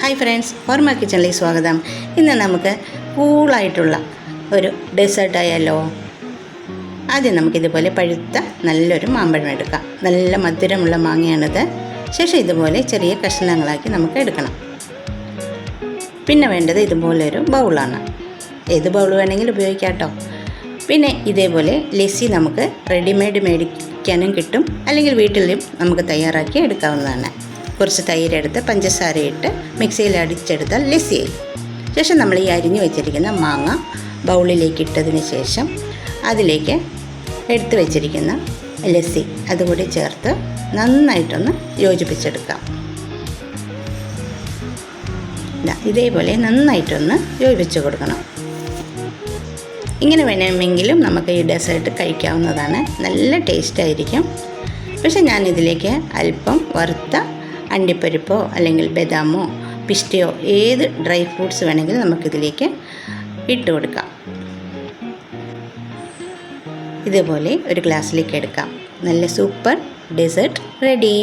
Hi friends, ഓർമ്മ കിച്ചണിലേക്ക് സ്വാഗതം. ഇന്ന് നമുക്ക് കൂളായിട്ടുള്ള ഒരു ഡെസേർട്ട് ആയാലോ. ആദ്യം നമുക്കിതുപോലെ പഴുത്ത നല്ലൊരു മാമ്പഴം എടുക്കാം. നല്ല മധുരമുള്ള മാങ്ങയാണിത്. ശേഷം ഇതുപോലെ ചെറിയ കഷ്ണങ്ങളാക്കി നമുക്ക് എടുക്കണം. പിന്നെ വേണ്ടത് ഇതുപോലൊരു ബൗളാണ്. ഏത് ബൗൾ വേണമെങ്കിലും ഉപയോഗിക്കാം കേട്ടോ. പിന്നെ ഇതേപോലെ ലസ്സി നമുക്ക് റെഡിമെയ്ഡ് മേടിക്കാനും കിട്ടും, അല്ലെങ്കിൽ വീട്ടിലും നമുക്ക് തയ്യാറാക്കി എടുക്കാവുന്നതാണ്. കുറച്ച് തൈരെടുത്ത് പഞ്ചസാരയിട്ട് മിക്സിയിൽ അടിച്ചെടുത്താൽ ലസ്സിയായി. ശേഷം നമ്മൾ ഈ അരിഞ്ഞു വെച്ചിരിക്കുന്ന മാങ്ങ ബൗളിലേക്ക് ഇട്ടതിന് ശേഷം അതിലേക്ക് എടുത്തു വെച്ചിരിക്കുന്ന ലസ്സി അതുകൂടി ചേർത്ത് നന്നായിട്ടൊന്ന് യോജിപ്പിച്ചെടുക്കാം. ഇതേപോലെ നന്നായിട്ടൊന്ന് യോജിപ്പിച്ച് കൊടുക്കണം. ഇങ്ങനെ വേണമെങ്കിലും നമുക്ക് ഈ ഡെസേർട്ട് കഴിക്കാവുന്നതാണ്. നല്ല ടേസ്റ്റായിരിക്കും. പക്ഷേ ഞാനിതിലേക്ക് അല്പം വറുത്ത അണ്ടിപ്പരിപ്പോ അല്ലെങ്കിൽ ബദാമോ പിസ്തയോ ഏത് ഡ്രൈ ഫ്രൂട്ട്സ് വേണമെങ്കിലും നമുക്കിതിലേക്ക് ഇട്ട് കൊടുക്കാം. ഇതുപോലെ ഒരു ഗ്ലാസ്സിലേക്ക് എടുക്കാം. നല്ല സൂപ്പർ ഡെസേർട്ട് റെഡി.